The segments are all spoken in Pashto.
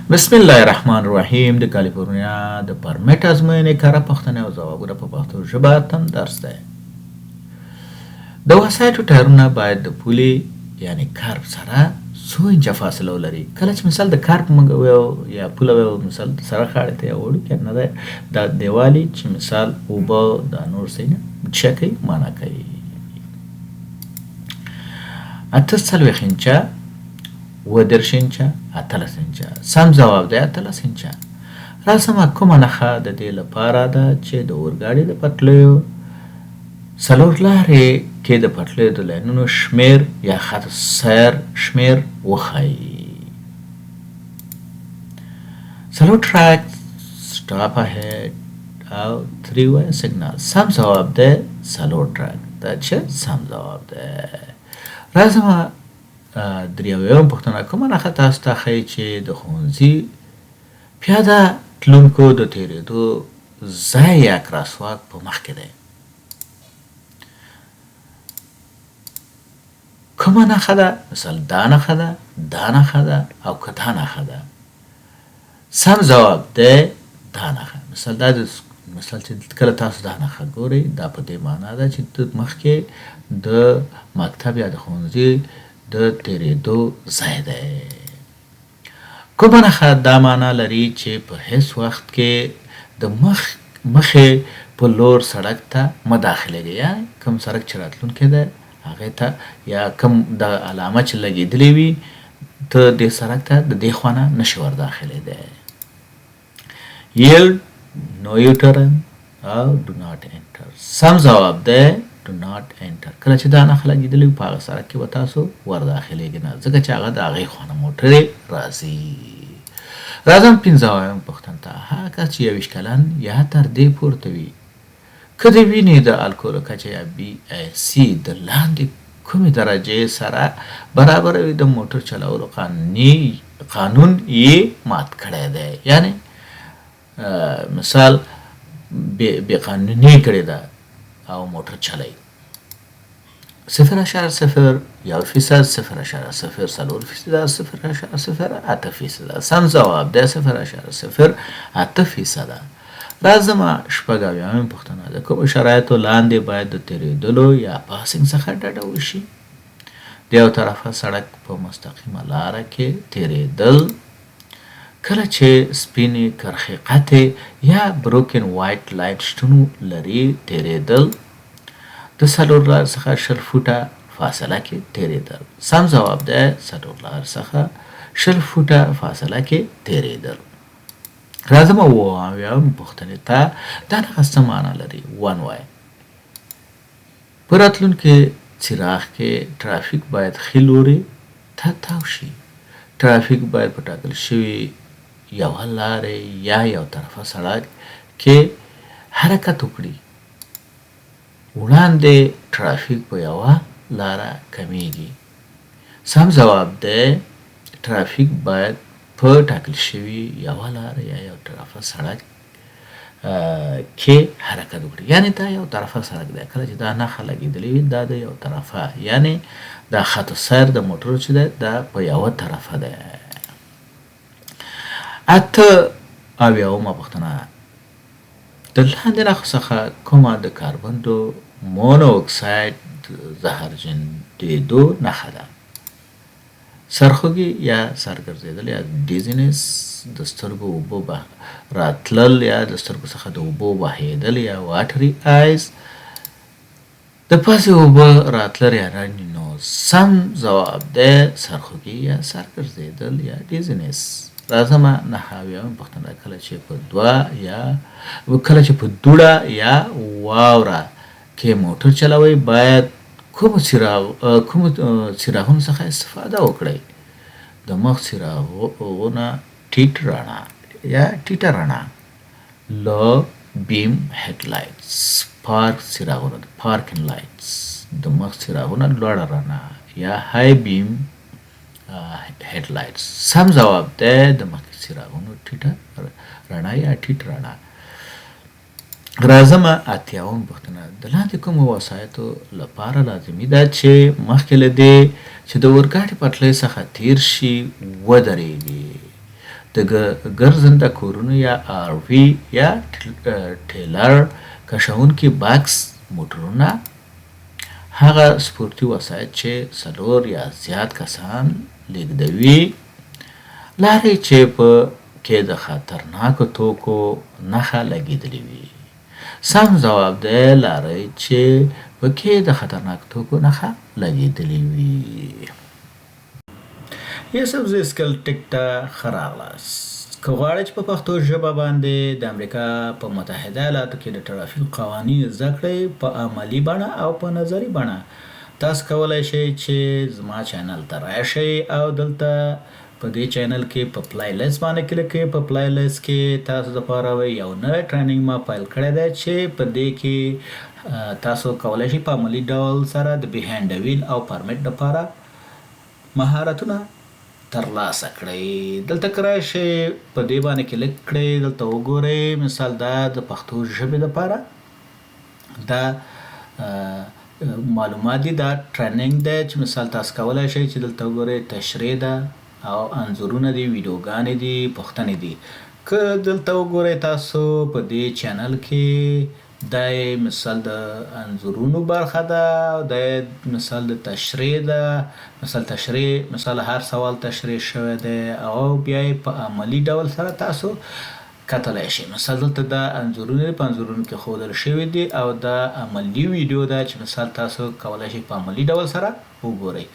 بسم الله الرحمن الرحیم د کاليفورنيا د پرمټ ازموینې کار پښتنې او ځوابونه په پښتو ژبه تم درس دی. د وسایټو ټایرونه باید د پولې یعنی کارب سره څو انچه فاصله ولري. کله چې مثال د کارب موږ ویو یا پوله ویو مثال سره خاړې ته یو وړوکی نه دی دا دیوالي چې مثال اوبه دا نور څه نه څه کوي معنا کوي. 48 انچه 18 انچه 18 انچه سم ځواب دی 18 انچه. راسمه کومه نښه د دې لپاره ده چې د اورګاډي د پټلیو څلور لارې کې د پټلیو د لاینونو شمیر یا خط سیر شمیر وښایي. څلور ټریک سټاپ اهیډ او 3 وای سیګنال سم ځواب دی څلور ټریک دا چې سم ځواب دی. راسمه دریاویم پښتنه کومه نښه تاسو ته ښایي چې د ښوونځي پیاده تلونکو د تېرېدو ځای یا کراسواک په مخ کې دی. کومه نښه ده؟ مثال دا نښه ده دا نښه ده او که دا نښه ده. سم ځواب دی دا نښه. مثال دا مثال چې کله تاسو دا نښه ګورئ دا په دې معنا ده چې د مخکې د مکتب یا د ښوونځي د تېرېدو ځای دی. کومه نښه دا معنا لري چې په هیڅ وخت کې د مخې په لور سړک ته مه داخلېږئ. یعنې کوم سړک چې راتلونکی دی هغې ته یا کوم د علامه چې لګېدلې وي ته دې سړک ته د دې خوا نه نشي ور داخلېدی. yield no u-turn او do not enter سم ځواب دی do not enter. کله چې دا نښه لګېدلې وي په هغه سړک کې به تاسو ور داخلېږئ نه ځکه چې هغه د هغې خوا نه موټرې راځي. راځم پنځه وایم پوښتنې ته. هغه کس چې 21 کلن یا تر دې پورته وي که د وینې د الکولو کچه یا BAC د لاندې کومې درجې سره برابره وي د موټر چلولو قانون یې مات کړی دی. یعنې مثال بې قانوني کړې ده او موټر چلوي 0.0 1 فیصد 0.0 څلور فیصده 0.0 8 فیصده سم ځواب دی 0.0 8 فیصده. راځم شپږ اویایم پوښتنه. د کومو شرایطو لاندې باید د تېرېدلو یا پاسینګ څخه ډډه وشي؟ د یو طرفه سړک په مستقیمه لاره کې تېرېدل، کله چې سپینې کرښې قطع یا بروکن وایټ لایټ شتون لري تېرېدل، د څلور لار څخه 20 فوټه فاصله کې تېرېدل. سم ځواب دی څلور لار څخه 20 فوټه فاصله کې تېرېدل. راځم اووم پوښتنې ته. دا نښه څه معنا لري؟ ون وای. په راتلونکي څراغ کې ترافیک باید ښي لوري ته تاو شي. ترافیک باید په ټاکل شوي یوه لارې یا یو طرفه سړک کې حرکت وکړي. وړاندې ترافیک په یوه لاره کمیږي. سم ځواب دی ترافیک باید په ټاکل شوي یوه لاره یا یو طرفه سړک کې حرکت وکړي. یعنې دا یو طرفه سړک دی. کله چې دا نښه لګېدلې وي دا د یو طرفه یعنې دا خط سیر د موټرو چې دی دا په یوه طرفه دی. اته اویاومه پوښتنه. د لاندې نښو څخه کومه د کاربن مونو اکساید زهرجنېدو نښه ده؟ سرخوږي یا سرګرځېدل یا ډیزینس، د سترګو اوبه راتلل یا د سترګو څخه د اوبو بهېدل یا واټري آیز، د پاسې اوبه راتلل یا رنډي نوز. سم ځواب دی سرخوږي یا سرګرځېدل یا ډیزینس. راځم نهه اویایم پوښتنه. کله چې په دوړه یا واوره کې موټر چلوئ باید کومو څراغونو څخه استفاده وکړئ؟ د مخ څراغونه ټیټ رڼا یا ټیټه رڼا، لو بیم هیډ لایټس، پارک څراغونه پارکینګ لایټس، د مخ څراغونه لوړه رڼا یا های بیم هیډ لایټس. سم ځواب دی د مخ څراغونو ټیټه رڼا یا ټیټ رڼا. راځم اتیاوم پوښتنه. د لاندې کومو وسایطو لپاره لازمي ده چې مخکې له دې چې د اورګاډي پټلۍ څخه تېر شي ودرېږي؟ د ګرځنده کورونو یا آر وی یا ټیلر کشونکي باکس موټرونه هغه سپورتي وسایط چې څلور یا زیات کسان لیږدوي لارې چې په کې د خطرناکو توکو نښه لګېدلې وي سم ځواب دی لارې چې په کې د خطرناکو توکو نښه لګېدلې وي یا سبزی سکل ټیک ته ښه راغلاست که غواړئ چې په پښتو ژبه باندې د امریکا په متحده ایالاتو کې د ټرافیک قوانین زده کړئ په عملي بڼه او په نظري بڼه تاسو کولی شئ چې زما چینل ته راشئ او دلته په دې چینل کې په پلای لیست باندې کلیک کړئ په پلای لیست کې تاسو دپاره یو نوی ټریننګ ما پیل کړی دی چې په دې کې تاسو کولی شئ په عملي ډول سره د بیهایند د ویل او پرمټ دپاره مهارتونه ترلاسه کړئ دلته که راشئ په دې باندې کلیک کړئ دلته وګورئ مثال دا د پښتو ژبې دپاره دا معلومات دي دا ټریننګ دی چې مثال تاسو کولی شئ چې دلته وګورئ تشريح ده او انځورونه دي ویډیوګانې دي پوښتنې دي که دلته وګورئ تاسو په دې چینل کې دا مثال د انځورونو برخه ده او دا مثال د تشریح ده مثال هر سوال تشریح شوی دی او بیا په عملي ډول سره تاسو کتلی شئ مثال دلته دا انځورونه په انځورونو کې ښودل شوي دي او دا عملي ویډیو ده چې مثال تاسو کولی شئ په عملي ډول سره وګورئ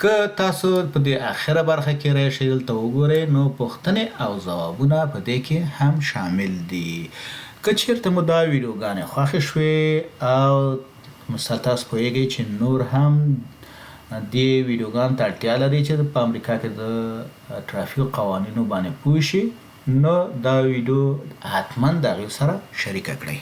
که تاسو په دې اخره برخه کې راشئ دلته وګورئ نو پوښتنې او ځوابونه په دې کې هم شامل دي که چیرته مو دا ویډیوګانې خوښې شوې او مثال تاسو پوهیږئ چې نور هم دې ویډیوګانو ته اړتیا لري چې په امریکا کې د ټرافیک قوانینو باندې پوه شي نو دا ویډیو حتما د هغوی سره شریکه کړئ